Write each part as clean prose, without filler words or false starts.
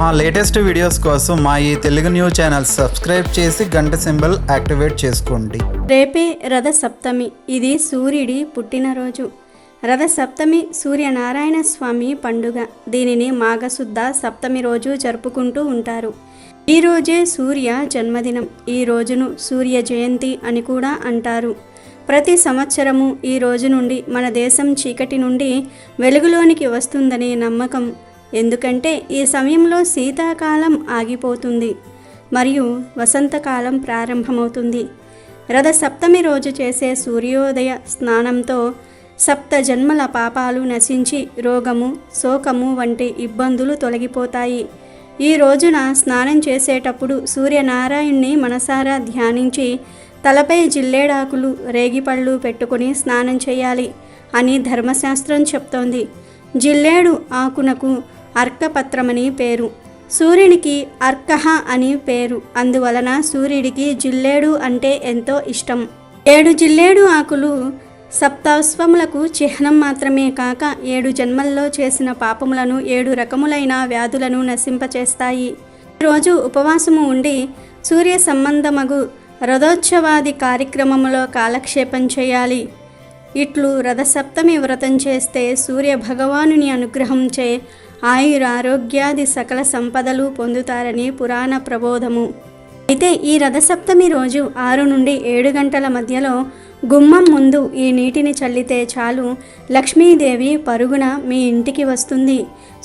మా latest videos కోసం మా ఈ తెలుగు న్యూస్ ఛానల్ సబ్స్క్రైబ్ చేసి గంట సింబల్ యాక్టివేట్ చేసుకోండి. రేపే రథ సప్తమి. ఇది సూర్యుడి పుట్టినరోజు. రథ సప్తమి సూర్యనారాయణ స్వామి పండుగ. దీనిని మాఘశుద్ధ సప్తమి రోజు జరుపుకుంటూ ఉంటారు. ఈ రోజే సూర్య జన్మదినం. ఈ రోజును సూర్య జయంతి అని కూడా అంటారు. ప్రతి సంవత్సరము ఈ రోజు నుండి మన దేశం చీకటి నుండి వెలుగులోనికి వస్తుందనే నమ్మకం. ఎందుకంటే ఈ సమయంలో శీతాకాలం ఆగిపోతుంది మరియు వసంతకాలం ప్రారంభమవుతుంది. రథ సప్తమి రోజు చేసే సూర్యోదయ స్నానంతో సప్త జన్మల పాపాలు నశించి రోగము, శోకము వంటి ఇబ్బందులు తొలగిపోతాయి. ఈ రోజున స్నానం చేసేటప్పుడు సూర్యనారాయణ్ణి మనసారా ధ్యానించి తలపై జిల్లేడాకులు, రేగిపళ్ళు పెట్టుకుని స్నానం చేయాలి అని ధర్మశాస్త్రం చెప్తోంది. జిల్లేడు ఆకునకు అర్కపత్రమని పేరు. సూర్యునికి అర్కహ అని పేరు. అందువలన సూర్యుడికి జిల్లేడు అంటే ఎంతో ఇష్టం. 7 జిల్లేడు ఆకులు సప్తాశ్వములకు చిహ్నం మాత్రమే కాక 7 జన్మల్లో చేసిన పాపములను 7 రకములైన వ్యాధులను నశింపచేస్తాయి. ఈరోజు ఉపవాసము ఉండి సూర్య సంబంధమగు రథోత్సవాది కార్యక్రమంలో కాలక్షేపం చేయాలి. ఇట్లు రథసప్తమి వ్రతం చేస్తే సూర్య భగవానుని అనుగ్రహంచే ఆయురారోగ్యాది సకల సంపదలు పొందుతారని పురాణ ప్రబోధము. అయితే ఈ రథసప్తమి రోజు 6 నుండి 7 గంటల మధ్యలో గుమ్మం ముందు ఈ నీటిని చల్లితే చాలు, లక్ష్మీదేవి పరుగున మీ ఇంటికి వస్తుంది.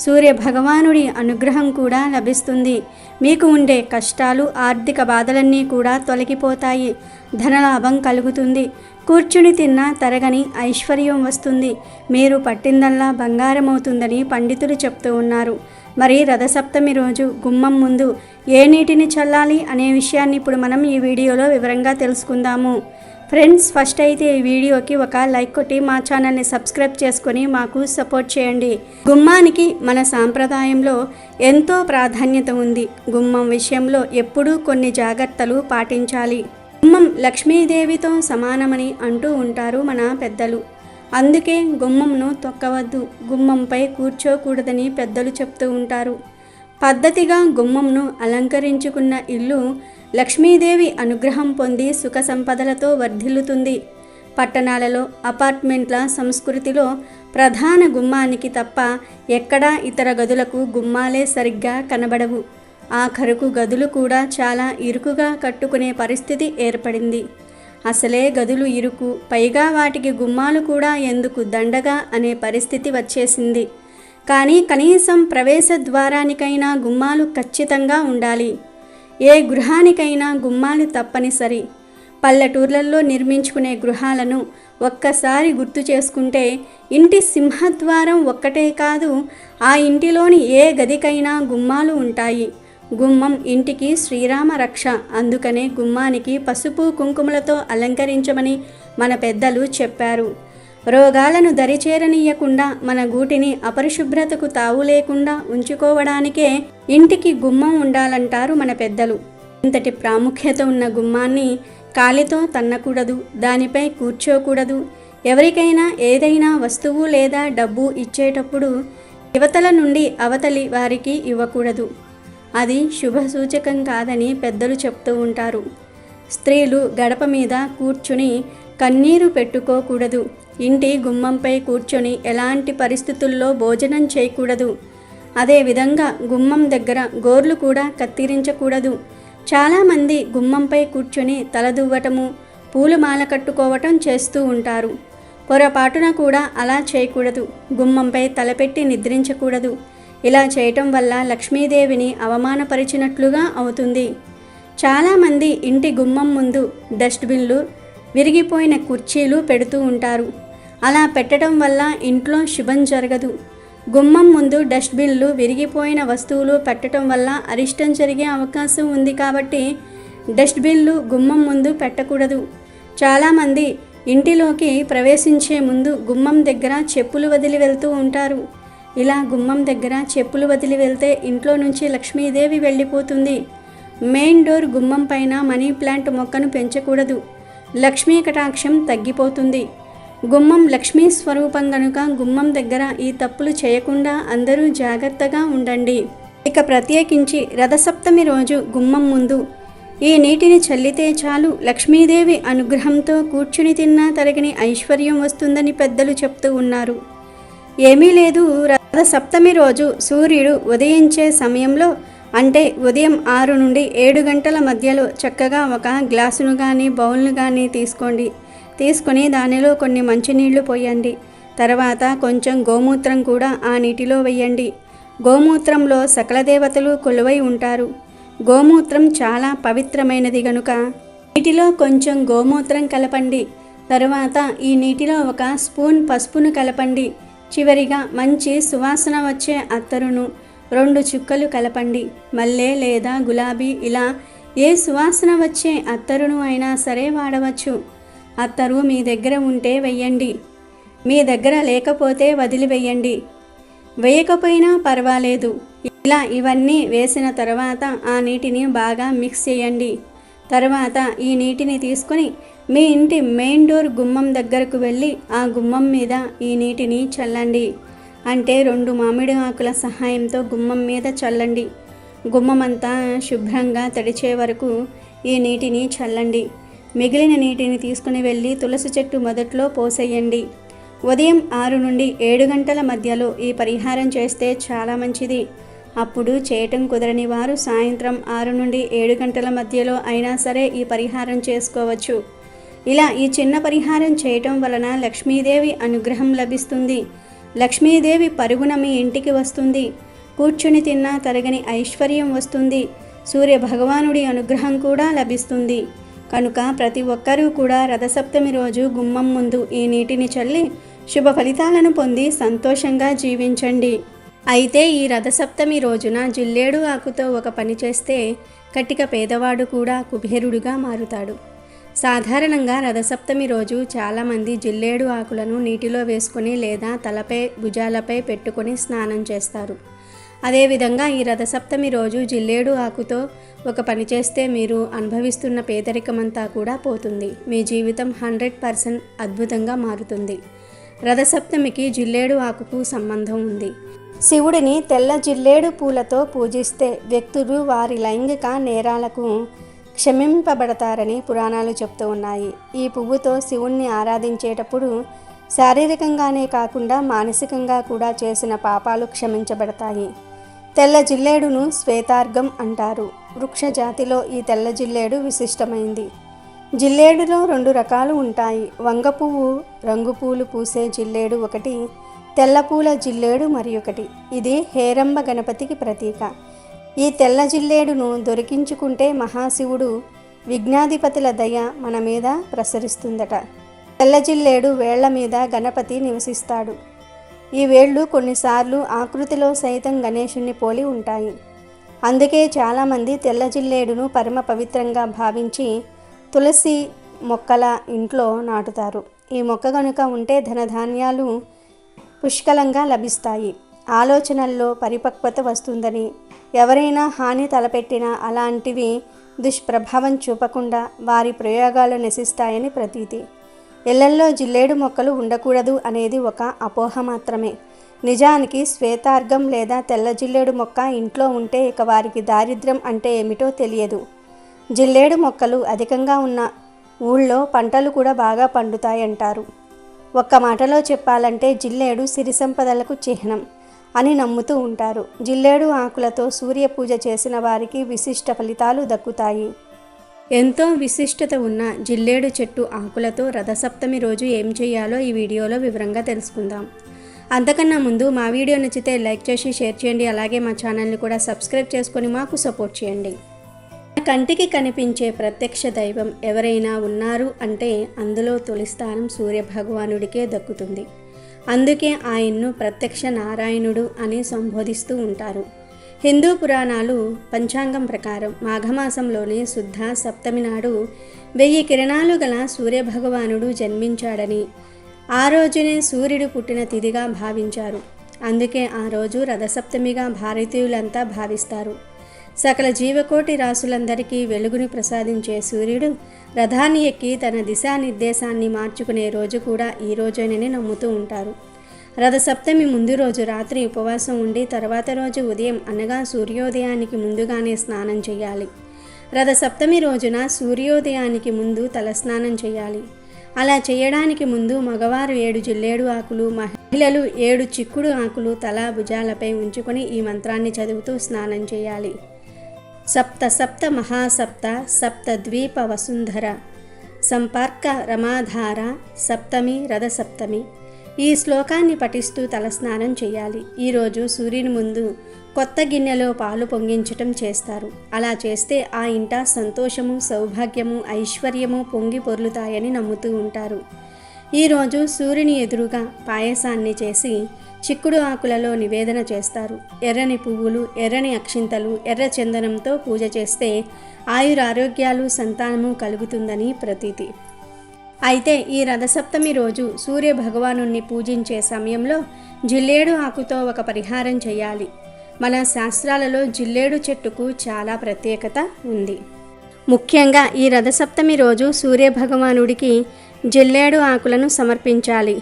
సూర్య భగవానుడి అనుగ్రహం కూడా లభిస్తుంది. మీకు ఉండే కష్టాలు, ఆర్థిక బాధలన్నీ కూడా తొలగిపోతాయి. ధనలాభం కలుగుతుంది. కూర్చుని తిన్నా తరగని ఐశ్వర్యం వస్తుంది. మీరు పట్టిందల్లా బంగారం అవుతుందని పండితులు చెప్తూ ఉన్నారు. మరి రథసప్తమి రోజు గుమ్మం ముందు ఏ నీటిని చల్లాలి అనే విషయాన్ని ఇప్పుడు మనం ఈ వీడియోలో వివరంగా తెలుసుకుందాము. ఫ్రెండ్స్, ఫస్ట్ అయితే ఈ వీడియోకి ఒక లైక్ కొట్టి మా ఛానల్ని సబ్స్క్రైబ్ చేసుకొని మాకు సపోర్ట్ చేయండి. గుమ్మానికి మన సాంప్రదాయంలో ఎంతో ప్రాధాన్యత ఉంది. గుమ్మం విషయంలో ఎప్పుడూ కొన్ని జాగ్రత్తలు పాటించాలి. గుమ్మం లక్ష్మీదేవితో సమానమని అంటూ ఉంటారు మన పెద్దలు. అందుకే గుమ్మంను తొక్కవద్దు, గుమ్మంపై కూర్చోకూడదని పెద్దలు చెప్తూ ఉంటారు. పద్ధతిగా గుమ్మంను అలంకరించుకున్న ఇల్లు లక్ష్మీదేవి అనుగ్రహం పొంది సుఖ సంపదలతో వర్ధిల్లుతుంది. పట్టణాలలో, అపార్ట్మెంట్ల సంస్కృతిలో ప్రధాన గుమ్మానికి తప్ప ఎక్కడా ఇతర గదులకు గుమ్మాలే సరిగ్గా కనబడవు. ఆఖరుకు గదులు కూడా చాలా ఇరుకుగా కట్టుకునే పరిస్థితి ఏర్పడింది. అసలే గదులు ఇరుకు, పైగా వాటికి గుమ్మాలు కూడా ఎందుకు దండగా అనే పరిస్థితి వచ్చేసింది. కానీ కనీసం ప్రవేశ ద్వారానికైనా గుమ్మాలు ఖచ్చితంగా ఉండాలి. ఏ గృహానికైనా గుమ్మాలు తప్పనిసరి. పల్లెటూర్లలో నిర్మించుకునే గృహాలను ఒక్కసారి గుర్తు చేసుకుంటే ఇంటి సింహద్వారం ఒక్కటే కాదు, ఆ ఇంటిలోని ఏ గదికైనా గుమ్మాలు ఉంటాయి. గుమ్మం ఇంటికి శ్రీరామ రక్ష. అందుకనే గుమ్మానికి పసుపు కుంకుమలతో అలంకరించమని మన పెద్దలు చెప్పారు. రోగాలను దరిచేరనీయకుండా మన గూటిని అపరిశుభ్రతకు తావు లేకుండా ఉంచుకోవడానికే ఇంటికి గుమ్మం ఉండాలంటారు మన పెద్దలు. ఇంతటి ప్రాముఖ్యత ఉన్న గుమ్మాన్ని కాలితో తన్నకూడదు, దానిపై కూర్చోకూడదు. ఎవరికైనా ఏదైనా వస్తువు లేదా డబ్బు ఇచ్చేటప్పుడు యువతల నుండి అవతలి వారికి ఇవ్వకూడదు. అది శుభ సూచకం కాదని పెద్దలు చెప్తూ ఉంటారు. స్త్రీలు గడప మీద కూర్చుని కన్నీరు పెట్టుకోకూడదు. ఇంటి గుమ్మంపై కూర్చొని ఎలాంటి పరిస్థితుల్లో భోజనం చేయకూడదు. అదేవిధంగా గుమ్మం దగ్గర గోర్లు కూడా కత్తిరించకూడదు. చాలామంది గుమ్మంపై కూర్చొని తలదువ్వటము, పూలమాల కట్టుకోవటం చేస్తూ ఉంటారు. పొరపాటున కూడా అలా చేయకూడదు. గుమ్మంపై తలపెట్టి నిద్రించకూడదు. ఇలా చేయటం వల్ల లక్ష్మీదేవిని అవమానపరిచినట్లుగా అవుతుంది. చాలామంది ఇంటి గుమ్మం ముందు డస్ట్బిన్లు, విరిగిపోయిన కుర్చీలు పెడుతూ ఉంటారు. అలా పెట్టడం వల్ల ఇంట్లో శుభం జరగదు. గుమ్మం ముందు డస్ట్బిన్లు, విరిగిపోయిన వస్తువులు పెట్టడం వల్ల అరిష్టం జరిగే అవకాశం ఉంది. కాబట్టి డస్ట్బిన్లు గుమ్మం ముందు పెట్టకూడదు. చాలామంది ఇంటిలోకి ప్రవేశించే ముందు గుమ్మం దగ్గర చెప్పులు వదిలి వెళ్తూ ఉంటారు. ఇలా గుమ్మం దగ్గర చెప్పులు వదిలి వెళ్తే ఇంట్లో నుంచి లక్ష్మీదేవి వెళ్ళిపోతుంది. మెయిన్ డోర్ గుమ్మం పైన మనీ ప్లాంట్ మొక్కను పెంచకూడదు. లక్ష్మీ కటాక్షం తగ్గిపోతుంది. గుమ్మం లక్ష్మీ స్వరూపం గనుక గుమ్మం దగ్గర ఈ తప్పులు చేయకుండా అందరూ జాగ్రత్తగా ఉండండి. ఇక ప్రత్యేకించి రథసప్తమి రోజు గుమ్మం ముందు ఈ నీటిని చల్లితే చాలు లక్ష్మీదేవి అనుగ్రహంతో కూర్చుని తిన్నా తరగని ఐశ్వర్యం వస్తుందని పెద్దలు చెప్తూ ఉన్నారు. ఏమీ లేదు, రథసప్తమి రోజు సూర్యుడు ఉదయించే సమయంలో అంటే ఉదయం 6 నుండి 7 గంటల మధ్యలో చక్కగా ఒక గ్లాసును కానీ బౌల్ను కానీ తీసుకొని దానిలో కొన్ని మంచినీళ్లు పోయండి. తర్వాత కొంచెం గోమూత్రం కూడా ఆ నీటిలో వేయండి. గోమూత్రంలో సకల దేవతలు కొలువై ఉంటారు. గోమూత్రం చాలా పవిత్రమైనది గనుక నీటిలో కొంచెం గోమూత్రం కలపండి. తరువాత ఈ నీటిలో 1 స్పూన్ పసుపును కలపండి. చివరిగా మంచి సువాసన వచ్చే అత్తరును 2 చుక్కలు కలపండి. మల్లె లేదా గులాబీ ఇలా ఏ సువాసన వచ్చే అత్తరును అయినా సరే వాడవచ్చు. అత్తరు మీ దగ్గర ఉంటే వెయ్యండి, మీ దగ్గర లేకపోతే వదిలివేయండి. వేయకపోయినా పర్వాలేదు. ఇలా ఇవన్నీ వేసిన తర్వాత ఆ నీటిని బాగా మిక్స్ చేయండి. తర్వాత ఈ నీటిని తీసుకొని మీ ఇంటి మెయిన్ డోర్ గుమ్మం దగ్గరకు వెళ్ళి ఆ గుమ్మం మీద ఈ నీటిని చల్లండి. అంటే 2 మామిడి ఆకుల సహాయంతో గుమ్మం మీద చల్లండి. గుమ్మమంతా శుభ్రంగా తడిచే వరకు ఈ నీటిని చల్లండి. మిగిలిన నీటిని తీసుకుని వెళ్ళి తులసి చెట్టు మొదట్లో పోసేయండి. ఉదయం 6 నుండి 7 గంటల మధ్యలో ఈ పరిహారం చేస్తే చాలా మంచిది. అప్పుడు చేయటం కుదరని వారు సాయంత్రం 6 నుండి 7 గంటల మధ్యలో అయినా సరే ఈ పరిహారం చేసుకోవచ్చు. ఇలా ఈ చిన్న పరిహారం చేయటం వలన లక్ష్మీదేవి అనుగ్రహం లభిస్తుంది. లక్ష్మీదేవి పరుగున మీ ఇంటికి వస్తుంది. కూర్చుని తిన్నా తరగని ఐశ్వర్యం వస్తుంది. సూర్య భగవానుడి అనుగ్రహం కూడా లభిస్తుంది. కనుక ప్రతి ఒక్కరూ కూడా రథసప్తమి రోజు గుమ్మం ముందు ఈ నీటిని చల్లి శుభ ఫలితాలను పొంది సంతోషంగా జీవించండి. అయితే ఈ రథసప్తమి రోజున జిల్లేడు ఆకుతో ఒక పని చేస్తే కటిక పేదవాడు కూడా కుబేరుడుగా మారుతాడు. సాధారణంగా రథసప్తమి రోజు చాలామంది జిల్లేడు ఆకులను నీటిలో వేసుకొని లేదా తలపై భుజాలపై పెట్టుకొని స్నానం చేస్తారు. అదేవిధంగా ఈ రథసప్తమి రోజు జిల్లేడు ఆకుతో ఒక పని చేస్తే మీరు అనుభవిస్తున్న పేదరికమంతా కూడా పోతుంది. మీ జీవితం 100% అద్భుతంగా మారుతుంది. రథసప్తమికి జిల్లేడు ఆకుకు సంబంధం ఉంది. శివుడిని తెల్ల జిల్లేడు పూలతో పూజిస్తే వ్యక్తులు వారి లైంగిక నేరాలకు క్షమింపబడతారని పురాణాలు చెప్తూ ఉన్నాయి. ఈ పువ్వుతో శివుణ్ణి ఆరాధించేటప్పుడు శారీరకంగానే కాకుండా మానసికంగా కూడా చేసిన పాపాలు క్షమించబడతాయి. తెల్ల జిల్లేడును శ్వేతార్ఘం అంటారు. వృక్ష జాతిలో ఈ తెల్ల జిల్లేడు విశిష్టమైంది. జిల్లేడులో 2 రకాలు ఉంటాయి. వంగ పువ్వు రంగు పూలు పూసే జిల్లేడు ఒకటి, తెల్ల పూల జిల్లేడు మరి ఒకటి. ఇది హేరంబ గణపతికి ప్రతీక. ఈ తెల్ల జిల్లేడును దొరికించుకుంటే మహాశివుడు విఘ్నాధిపతుల దయ మన మీద ప్రసరిస్తుందట. తెల్ల జిల్లేడు వేళ్ల మీద గణపతి నివసిస్తాడు. ఈ వేళ్ళు కొన్నిసార్లు ఆకృతిలో సైతం గణేశుని పోలి ఉంటాయి. అందుకే చాలామంది తెల్ల జిల్లేడును పరమ పవిత్రంగా భావించి తులసి మొక్కల ఇంట్లో నాటుతారు. ఈ మొక్క కనుక ఉంటే ధనధాన్యాలు పుష్కలంగా లభిస్తాయి. ఆలోచనల్లో పరిపక్వత వస్తుందని, ఎవరైనా హాని తలపెట్టినా అలాంటివి దుష్ప్రభావం చూపకుండా వారి ప్రయోగాలు నశిస్తాయని ప్రతీతి. ఇళ్లల్లో జిల్లేడు మొక్కలు ఉండకూడదు అనేది ఒక అపోహ మాత్రమే. నిజానికి శ్వేతార్ఘం లేదా తెల్ల జిల్లేడు మొక్క ఇంట్లో ఉంటే ఇక వారికి దారిద్ర్యం అంటే ఏమిటో తెలియదు. జిల్లేడు మొక్కలు అధికంగా ఉన్న ఊళ్ళో పంటలు కూడా బాగా పండుతాయంటారు. ఒక్క మాటలో చెప్పాలంటే జిల్లేడు సిరి సంపదలకు చిహ్నం అని నమ్ముతూ ఉంటారు. జిల్లేడు ఆకులతో సూర్య పూజ చేసిన వారికి విశిష్ట ఫలితాలు దక్కుతాయి. ఎంతో విశిష్టత ఉన్న జిల్లేడు చెట్టు ఆకులతో రథసప్తమి రోజు ఏం చేయాలో ఈ వీడియోలో వివరంగా తెలుసుకుందాం. అంతకన్నా ముందు మా వీడియో నచ్చితే లైక్ చేసి షేర్ చేయండి. అలాగే మా ఛానల్ని కూడా సబ్స్క్రైబ్ చేసుకొని మాకు సపోర్ట్ చేయండి. కంటికి కనిపించే ప్రత్యక్ష దైవం ఎవరైనా ఉన్నారు అంటే అందులో తొలి స్థానం సూర్య భగవానుడికే దక్కుతుంది. అందుకే ఆయన్ను ప్రత్యక్ష నారాయణుడు అని సంబోధిస్తూ ఉంటారు. హిందూ పురాణాలు పంచాంగం ప్రకారం మాఘమాసంలోని శుద్ధ సప్తమి నాడు 1000 కిరణాలు గల సూర్యభగవానుడు జన్మించాడని, ఆ రోజునే సూర్యుడు పుట్టిన తిథిగా భావించారు. అందుకే ఆ రోజు రథసప్తమిగా భారతీయులంతా భావిస్తారు. సకల జీవకోటి రాసులందరికీ వెలుగుని ప్రసాదించే సూర్యుడు రథాన్ని ఎక్కి తన దిశానిర్దేశాన్ని మార్చుకునే రోజు కూడా ఈ రోజేనని నమ్ముతూ ఉంటారు. రథసప్తమి ముందు రోజు రాత్రి ఉపవాసం ఉండి తర్వాత రోజు ఉదయం అనగా సూర్యోదయానికి ముందుగానే స్నానం చేయాలి. రథసప్తమి రోజున సూర్యోదయానికి ముందు తలస్నానం చేయాలి. అలా చేయడానికి ముందు మగవారు 7 జిల్లేడు ఆకులు, మహిళలు 7 చిక్కుడు ఆకులు తల భుజాలపై ఉంచుకొని ఈ మంత్రాన్ని చదువుతూ స్నానం చేయాలి. సప్త సప్త మహాసప్త సప్త ద్వీప వసుంధర సంపర్క రమాధార సప్తమి రథసప్తమి. ఈ శ్లోకాన్ని పఠిస్తూ తలస్నానం చేయాలి. ఈరోజు సూర్యుని ముందు కొత్త గిన్నెలో పాలు పొంగించటం చేస్తారు. అలా చేస్తే ఆ ఇంట సంతోషము, సౌభాగ్యము, ఐశ్వర్యము పొంగి పొర్లుతాయని నమ్ముతూ ఉంటారు. ఈరోజు సూర్యుని ఎదురుగా పాయసాన్ని చేసి చిక్కుడు ఆకులలో నివేదన చేస్తారు. ఎర్రని పువ్వులు, ఎర్రని అక్షింతలు, ఎర్ర చందనంతో పూజ చేస్తే ఆయురారోగ్యాలు, సంతానము కలుగుతుందని ప్రతీతి. అయితే ఈ రథసప్తమి రోజు సూర్య భగవానుణ్ణి పూజించే సమయంలో జిల్లేడు ఆకుతో ఒక పరిహారం చేయాలి. మన శాస్త్రాలలో జిల్లేడు చెట్టుకు చాలా ప్రత్యేకత ఉంది. ముఖ్యంగా ఈ రథసప్తమి రోజు సూర్య భగవానుడికి జిల్లేడు ఆకులను సమర్పించాలి.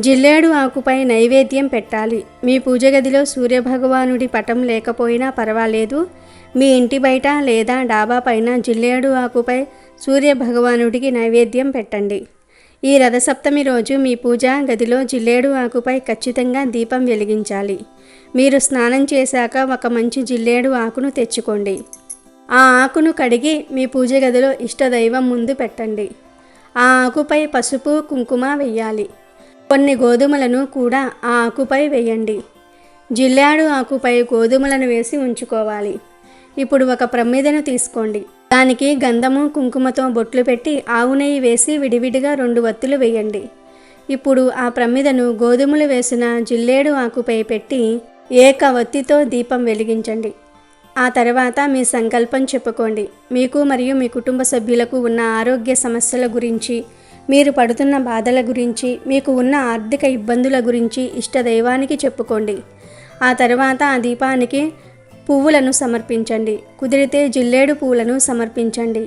జిల్లేడు ఆకుపై నైవేద్యం పెట్టాలి. మీ పూజ గదిలో సూర్యభగవానుడి పటం లేకపోయినా పర్వాలేదు. మీ ఇంటి బయట లేదా డాబా పైన జిల్లేడు ఆకుపై సూర్యభగవానుడికి నైవేద్యం పెట్టండి. ఈ రథసప్తమి రోజు మీ పూజా గదిలో జిల్లేడు ఆకుపై ఖచ్చితంగా దీపం వెలిగించాలి. మీరు స్నానం చేశాక ఒక మంచి జిల్లేడు ఆకును తెచ్చుకోండి. ఆ ఆకును కడిగి మీ పూజ గదిలో ఇష్టదైవం ముందు పెట్టండి. ఆ ఆకుపై పసుపు, కుంకుమ వెయ్యాలి. కొన్ని గోధుమలను కూడా ఆ ఆకుపై వేయండి. జిల్లేడు ఆకుపై గోధుమలను వేసి ఉంచుకోవాలి. ఇప్పుడు ఒక ప్రమిదను తీసుకోండి. దానికి గంధము, కుంకుమతో బొట్లు పెట్టి ఆవు నెయ్యి వేసి విడివిడిగా 2 వత్తులు వేయండి. ఇప్పుడు ఆ ప్రమిదను గోధుమలు వేసిన జిల్లేడు ఆకుపై పెట్టి ఏక వత్తితో దీపం వెలిగించండి. ఆ తర్వాత మీ సంకల్పం చెప్పుకోండి. మీకు మరియు మీ కుటుంబ సభ్యులకు ఉన్న ఆరోగ్య సమస్యల గురించి, మీరు పడుతున్న బాధల గురించి, మీకు ఉన్న ఆర్థిక ఇబ్బందుల గురించి ఇష్టదైవానికి చెప్పుకోండి. ఆ తర్వాత ఆ దీపానికి పువ్వులను సమర్పించండి. కుదిరితే జిల్లేడు పువ్వులను సమర్పించండి.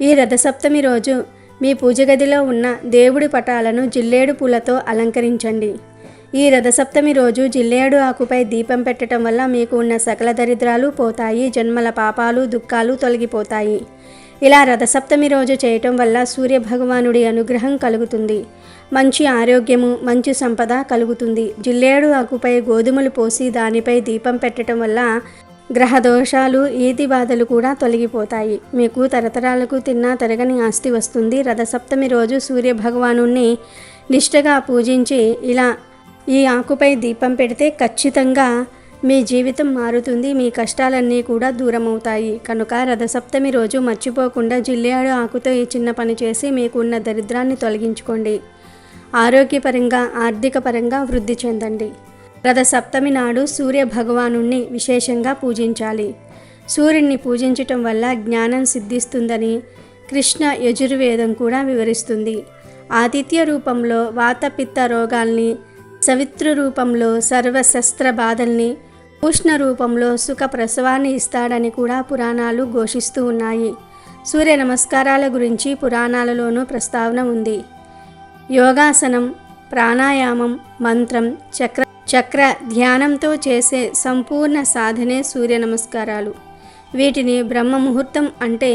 ఈ రథసప్తమి రోజు మీ పూజ గదిలో ఉన్న దేవుడి పటాలను జిల్లేడు పూలతో అలంకరించండి. ఈ రథసప్తమి రోజు జిల్లేడు ఆకుపై దీపం పెట్టడం వల్ల మీకు ఉన్న సకల దరిద్రాలు పోతాయి. జన్మల పాపాలు, దుఃఖాలు తొలగిపోతాయి. ఇలా రథసప్తమి రోజు చేయటం వల్ల సూర్యభగవానుడి అనుగ్రహం కలుగుతుంది. మంచి ఆరోగ్యము, మంచి సంపద కలుగుతుంది. జిల్లేడు ఆకుపై గోధుమలు పోసి దానిపై దీపం పెట్టడం వల్ల గ్రహ దోషాలు, ఈతి బాధలు కూడా తొలగిపోతాయి. మీకు తరతరాలకు తిన్నా తరగని ఆస్తి వస్తుంది. రథసప్తమి రోజు సూర్యభగవానుణ్ణి నిష్ఠగా పూజించి ఇలా ఈ ఆకుపై దీపం పెడితే ఖచ్చితంగా మీ జీవితం మారుతుంది. మీ కష్టాలన్నీ కూడా దూరమవుతాయి. కనుక రథసప్తమి రోజు మర్చిపోకుండా జిల్లేడు ఆకుతో ఈ చిన్న పని చేసి మీకు ఉన్న దరిద్రాన్ని తొలగించుకోండి. ఆరోగ్యపరంగా, ఆర్థిక పరంగా వృద్ధి చెందండి. రథసప్తమి నాడు సూర్య భగవానుణ్ణి విశేషంగా పూజించాలి. సూర్యుడిని పూజించటం వల్ల జ్ఞానం సిద్ధిస్తుందని కృష్ణ యజుర్వేదం కూడా వివరిస్తుంది. ఆదిత్య రూపంలో వాతపిత్త రోగాల్ని, సవితృ రూపంలో సర్వశస్త్ర బాధల్ని, ఉష్ణ రూపంలో సుఖ ప్రసవాన్ని ఇస్తాడని కూడా పురాణాలు ఘోషిస్తూ ఉన్నాయి. సూర్య నమస్కారాల గురించి పురాణాలలోనూ ప్రస్తావన ఉంది. యోగాసనం, ప్రాణాయామం, మంత్రం, చక్ర ధ్యానంతో చేసే సంపూర్ణ సాధనే సూర్య నమస్కారాలు. వీటిని బ్రహ్మ ముహూర్తం అంటే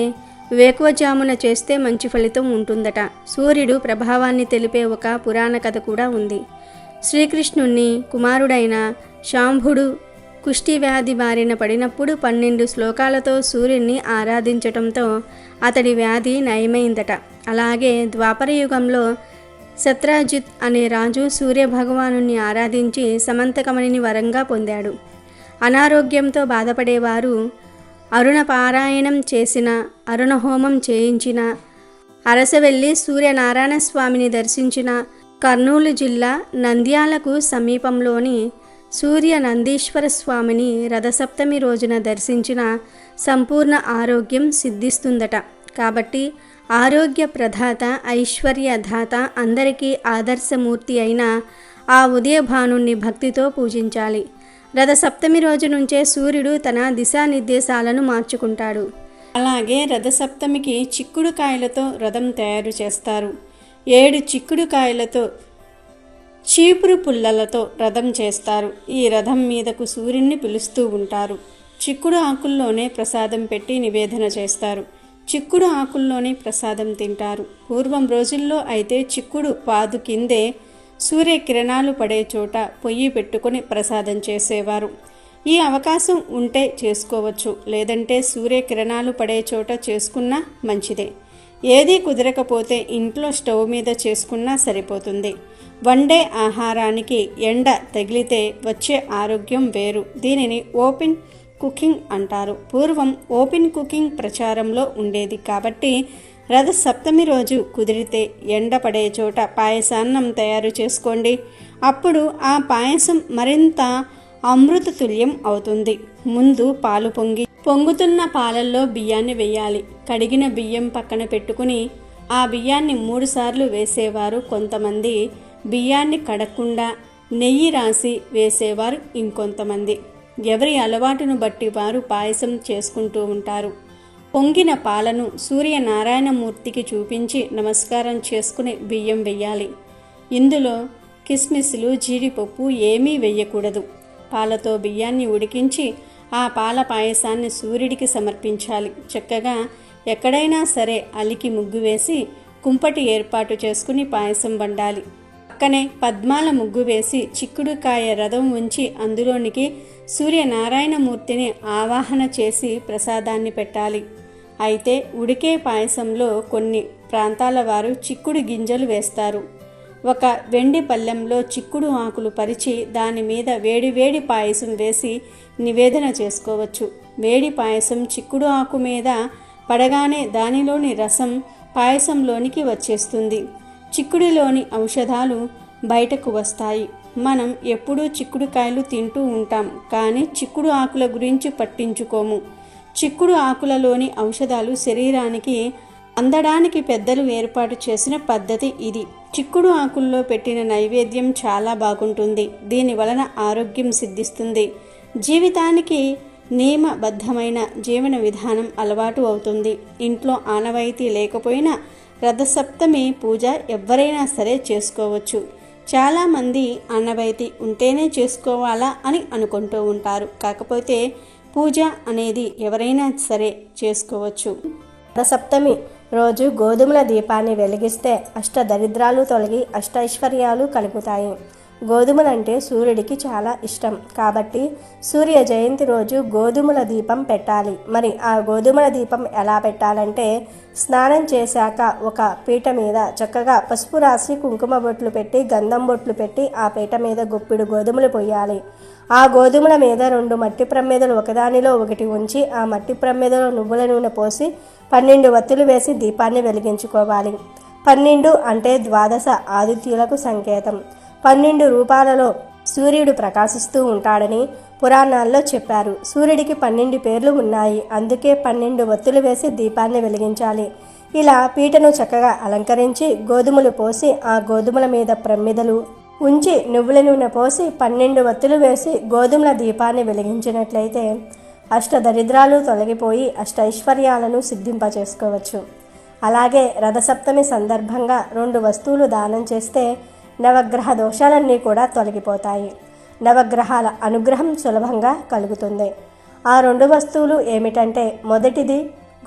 వేకువజామున చేస్తే మంచి ఫలితం ఉంటుందట. సూర్యుడు ప్రభావాన్ని తెలిపే ఒక పురాణ కథ కూడా ఉంది. శ్రీకృష్ణుణ్ణి కుమారుడైన శాంభుడు కుష్టి వ్యాధి బారిన పడినప్పుడు 12 శ్లోకాలతో సూర్యుడిని ఆరాధించటంతో అతడి వ్యాధి నయమైందట. అలాగే ద్వాపరయుగంలో సత్రాజిత్ అనే రాజు సూర్యభగవానుని ఆరాధించి సమంతకమణిని వరంగా పొందాడు. అనారోగ్యంతో బాధపడేవారు అరుణ పారాయణం చేసిన, అరుణ హోమం చేయించిన, అరసవెల్లి సూర్యనారాయణ స్వామిని దర్శించిన, కర్నూలు జిల్లా నంద్యాలకు సమీపంలోని సూర్య నందీశ్వర స్వామిని రథసప్తమి రోజున దర్శించిన సంపూర్ణ ఆరోగ్యం సిద్ధిస్తుందట. కాబట్టి ఆరోగ్య ప్రదాత, ఐశ్వర్యదాత, అందరికీ ఆదర్శమూర్తి అయిన ఆ ఉదయభానుణ్ణి భక్తితో పూజించాలి. రథసప్తమి రోజు నుంచే సూర్యుడు తన దిశానిర్దేశాలను మార్చుకుంటాడు. అలాగే రథసప్తమికి చిక్కుడుకాయలతో రథం తయారు చేస్తారు. 7 చిక్కుడుకాయలతో చీపురు పుల్లలతో రథం చేస్తారు. ఈ రథం మీదకు సూర్యుడిని పిలుస్తూ ఉంటారు. చిక్కుడు ఆకుల్లోనే ప్రసాదం పెట్టి నివేదన చేస్తారు. చిక్కుడు ఆకుల్లోనే ప్రసాదం తింటారు. పూర్వం రోజుల్లో అయితే చిక్కుడు పాదు కిందే సూర్యకిరణాలు పడే చోట పొయ్యి పెట్టుకుని ప్రసాదం చేసేవారు. ఈ అవకాశం ఉంటే చేసుకోవచ్చు, లేదంటే సూర్యకిరణాలు పడే చోట చేసుకున్నా మంచిదే. ఏదీ కుదరకపోతే ఇంట్లో స్టవ్ మీద చేసుకున్నా సరిపోతుంది. వండే ఆహారానికి ఎండ తగిలితే వచ్చే ఆరోగ్యం వేరు. దీనిని ఓపెన్ కుకింగ్ అంటారు. పూర్వం ఓపెన్ కుకింగ్ ప్రచారంలో ఉండేది కాబట్టి రథ సప్తమి రోజు కుదిరితే ఎండ పడే చోట పాయసాన్నం తయారు చేసుకోండి. అప్పుడు ఆ పాయసం మరింత అమృతతుల్యం అవుతుంది. ముందు పాలు పొంగుతున్న పాలల్లో బియ్యాన్ని వేయాలి. కడిగిన బియ్యం పక్కన పెట్టుకుని ఆ బియ్యాన్ని 3 సార్లు వేసేవారు కొంతమంది. బియ్యాన్ని కడగకుండా నెయ్యి రాసి వేసేవారు ఇంకొంతమంది. ఎవరి అలవాటును బట్టి వారు పాయసం చేసుకుంటూ ఉంటారు. పొంగిన పాలను సూర్యనారాయణమూర్తికి చూపించి నమస్కారం చేసుకుని బియ్యం వెయ్యాలి. ఇందులో కిస్మిస్లు, జీడిపప్పు ఏమీ వెయ్యకూడదు. పాలతో బియ్యాన్ని ఉడికించి ఆ పాల పాయసాన్ని సూర్యుడికి సమర్పించాలి. చక్కగా ఎక్కడైనా సరే అలికి ముగ్గు వేసి కుంపటి ఏర్పాటు చేసుకుని పాయసం వండాలి. పక్కనే పద్మాల ముగ్గు వేసి చిక్కుడుకాయ రథం ఉంచి అందులోనికి సూర్యనారాయణమూర్తిని ఆవాహన చేసి ప్రసాదాన్ని పెట్టాలి. అయితే ఉడికే పాయసంలో కొన్ని ప్రాంతాల వారు చిక్కుడు గింజలు వేస్తారు. ఒక వెండి పళ్ళెంలో చిక్కుడు ఆకులు పరిచి దాని మీద వేడివేడి పాయసం వేసి నివేదన చేసుకోవచ్చు. వేడి పాయసం చిక్కుడు ఆకు మీద పడగానే దానిలోని రసం పాయసంలోనికి వచ్చేస్తుంది. చిక్కుడులోని ఔషధాలు బయటకు వస్తాయి. మనం ఎప్పుడూ చిక్కుడుకాయలు తింటూ ఉంటాం, కానీ చిక్కుడు ఆకుల గురించి పట్టించుకోము. చిక్కుడు ఆకులలోని ఔషధాలు శరీరానికి అందడానికి పెద్దలు ఏర్పాటు చేసిన పద్ధతి ఇది. చిక్కుడు ఆకుల్లో పెట్టిన నైవేద్యం చాలా బాగుంటుంది. దీని వలన ఆరోగ్యం సిద్ధిస్తుంది. జీవితానికి నియమబద్ధమైన జీవన విధానం అలవాటు అవుతుంది. ఇంట్లో ఆనవాయితీ లేకపోయినా రథసప్తమి పూజ ఎవరైనా సరే చేసుకోవచ్చు. చాలామంది ఆనవాయితీ ఉంటేనే చేసుకోవాలా అని అనుకుంటూ ఉంటారు. కాకపోతే పూజ అనేది ఎవరైనా సరే చేసుకోవచ్చు. రథసప్తమి రోజు గోధుమల దీపాన్ని వెలిగిస్తే అష్టదరిద్రాలు తొలగి అష్టైశ్వర్యాలు కలుగుతాయి. గోధుమలంటే సూర్యుడికి చాలా ఇష్టం కాబట్టి సూర్య జయంతి రోజు గోధుమల దీపం పెట్టాలి. మరి ఆ గోధుమల దీపం ఎలా పెట్టాలంటే, స్నానం చేశాక ఒక పీట మీద చక్కగా పసుపు రాసి కుంకుమ బొట్లు పెట్టి గంధం బొట్లు పెట్టి ఆ పీట మీద గుప్పిడు గోధుమలు పొయ్యాలి. ఆ గోధుమల మీద 2 మట్టి ప్రమిదలు ఒకదానిలో ఒకటి ఉంచి ఆ మట్టి ప్రమిదలో నువ్వుల నూనె పోసి 12 వత్తులు వేసి దీపాన్ని వెలిగించుకోవాలి. 12 అంటే ద్వాదశ ఆదిత్యులకు సంకేతం. 12 రూపాలలో సూర్యుడు ప్రకాశిస్తూ ఉంటాడని పురాణాల్లో చెప్పారు. సూర్యుడికి 12 పేర్లు ఉన్నాయి. అందుకే 12 వత్తులు వేసి దీపాన్ని వెలిగించాలి. ఇలా పీటను చక్కగా అలంకరించి గోధుమలు పోసి ఆ గోధుమల మీద ప్రమిదలు ఉంచి నువ్వుల నూనె పోసి 12 వత్తులు వేసి గోధుమల దీపాన్ని వెలిగించినట్లయితే అష్టదరిద్రాలు తొలగిపోయి అష్టైశ్వర్యాలను సిద్ధింపచేసుకోవచ్చు. అలాగే రథసప్తమి సందర్భంగా 2 వస్తువులు దానం చేస్తే నవగ్రహ దోషాలన్నీ కూడా తొలగిపోతాయి. నవగ్రహాల అనుగ్రహం సులభంగా కలుగుతుంది. ఆ 2 వస్తువులు ఏమిటంటే, మొదటిది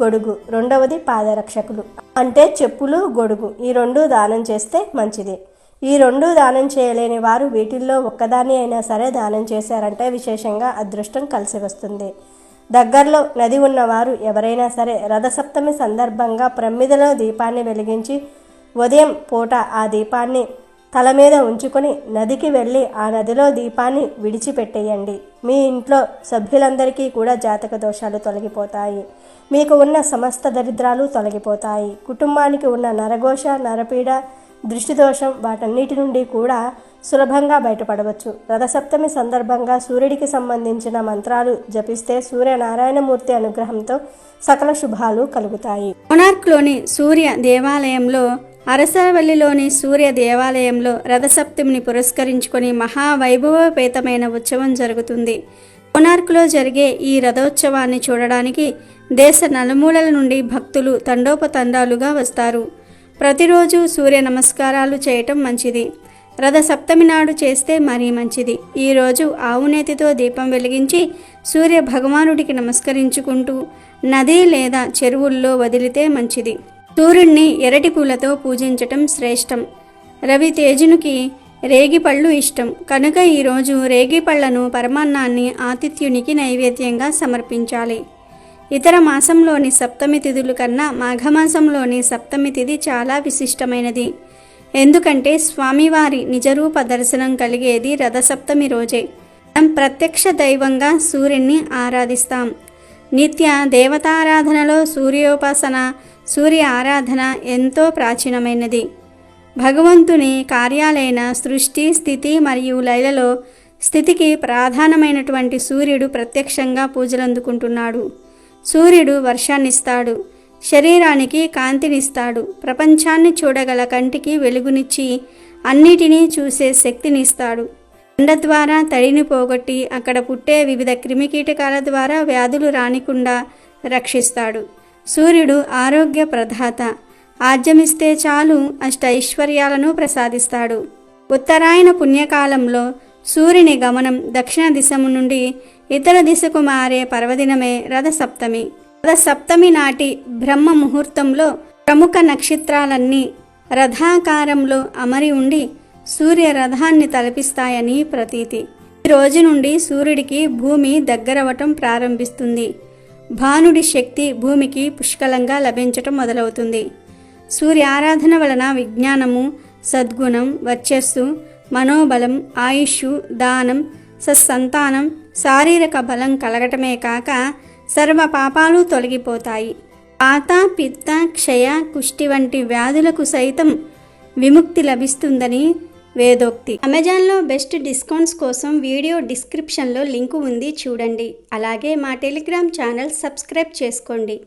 గొడుగు, రెండవది పాదరక్షకులు అంటే చెప్పులు, గొడుగు. ఈ 2 దానం చేస్తే మంచిది. ఈ 2 దానం చేయలేని వారు వీటిల్లో ఒక్కదాన్ని అయినా సరే దానం చేశారంటే విశేషంగా అదృష్టం కలిసి వస్తుంది. దగ్గరలో నది ఉన్నవారు ఎవరైనా సరే రథసప్తమి సందర్భంగా ప్రమిదలో దీపాన్ని వెలిగించి ఉదయం పూట ఆ దీపాన్ని తల మీద ఉంచుకొని నదికి వెళ్ళి ఆ నదిలో దీపాన్ని విడిచిపెట్టేయండి. మీ ఇంట్లో సభ్యులందరికీ కూడా జాతక దోషాలు తొలగిపోతాయి. మీకు ఉన్న సమస్త దరిద్రాలు తొలగిపోతాయి. కుటుంబానికి ఉన్న నరఘోష, నరపీడ, దృష్టిదోషం వాటన్నిటి నుండి కూడా సులభంగా బయటపడవచ్చు. రథసప్తమి సందర్భంగా సూర్యుడికి సంబంధించిన మంత్రాలు జపిస్తే సూర్యనారాయణమూర్తి అనుగ్రహంతో సకల శుభాలు కలుగుతాయి. కోనార్క్లోని సూర్య దేవాలయంలో, అరసవల్లిలోని సూర్య దేవాలయంలో రథసప్తమిని పురస్కరించుకొని మహావైభవపేతమైన ఉత్సవం జరుగుతుంది. కోనార్క్లో జరిగే ఈ రథోత్సవాన్ని చూడడానికి దేశ నలుమూలల నుండి భక్తులు తండోపతండాలుగా వస్తారు. ప్రతిరోజు సూర్య నమస్కారాలు చేయటం మంచిది. రథసప్తమి నాడు చేస్తే మరీ మంచిది. ఈరోజు ఆవు నేతితో దీపం వెలిగించి సూర్య భగవానుడికి నమస్కరించుకుంటూ నది లేదా చెరువుల్లో వదిలితే మంచిది. సూర్యుడిని ఎర్రటి పూలతో పూజించటం శ్రేష్టం. రవితేజునికి రేగిపళ్ళు ఇష్టం కనుక ఈరోజు రేగిపళ్లను పరమాన్నాన్ని ఆతిథ్యునికి నైవేద్యంగా సమర్పించాలి. ఇతర మాసంలోని సప్తమి తిథుల కన్నా మాఘమాసంలోని సప్తమి తిథి చాలా విశిష్టమైనది. ఎందుకంటే స్వామివారి నిజరూప దర్శనం కలిగేది రథసప్తమి రోజే. మనం ప్రత్యక్ష దైవంగా సూర్యుని ఆరాధిస్తాం. నిత్య దేవతారాధనలో సూర్యోపాసన, సూర్య ఆరాధన ఎంతో ప్రాచీనమైనది. భగవంతుని కార్యాలైన సృష్టి, స్థితి మరియు లయలలో స్థితికి ప్రధానమైనటువంటి సూర్యుడు ప్రత్యక్షంగా పూజలందుకుంటున్నాడు. సూర్యుడు వర్షాన్నిస్తాడు, శరీరానికి కాంతినిస్తాడు, ప్రపంచాన్ని చూడగల కంటికి వెలుగునిచ్చి అన్నిటినీ చూసే శక్తినిస్తాడు. ఎండ ద్వారా తడిని పోగొట్టి అక్కడ పుట్టే వివిధ క్రిమికీటకాల ద్వారా వ్యాధులు రానికుండా రక్షిస్తాడు. సూర్యుడు ఆరోగ్య ప్రదాత. ఆజ్యమిస్తే చాలు అష్ట ఐశ్వర్యాలను ప్రసాదిస్తాడు. ఉత్తరాయణ పుణ్యకాలంలో సూర్యుని గమనం దక్షిణ దిశము నుండి ఇతర దిశకు మారే పర్వదినమే రథసప్తమి. రథసప్తమి నాటి బ్రహ్మ ముహూర్తంలో ప్రముఖ నక్షత్రాలన్నీ రథాకారంలో అమరి ఉండి సూర్య రథాన్ని తలపిస్తాయని ప్రతీతి. ఈ రోజు నుండి సూర్యుడికి భూమి దగ్గరవటం ప్రారంభిస్తుంది. భానుడి శక్తి భూమికి పుష్కలంగా లభించటం మొదలవుతుంది. సూర్య ఆరాధన వలన విజ్ఞానము, సద్గుణం, వర్చస్సు, మనోబలం, ఆయుష్, దానం, సత్సంతానం, శారీరక బలం కలగటమే కాక సర్వ పాపాలు తొలగిపోతాయి. వాత, పిత్త, క్షయ, కుష్టి వంటి వ్యాధులకు సైతం విముక్తి లభిస్తుందని వేదోక్తి. అమెజాన్లో బెస్ట్ డిస్కౌంట్స్ కోసం వీడియో డిస్క్రిప్షన్లో లింకు ఉంది, చూడండి. అలాగే మా టెలిగ్రామ్ ఛానల్ సబ్స్క్రైబ్ చేసుకోండి.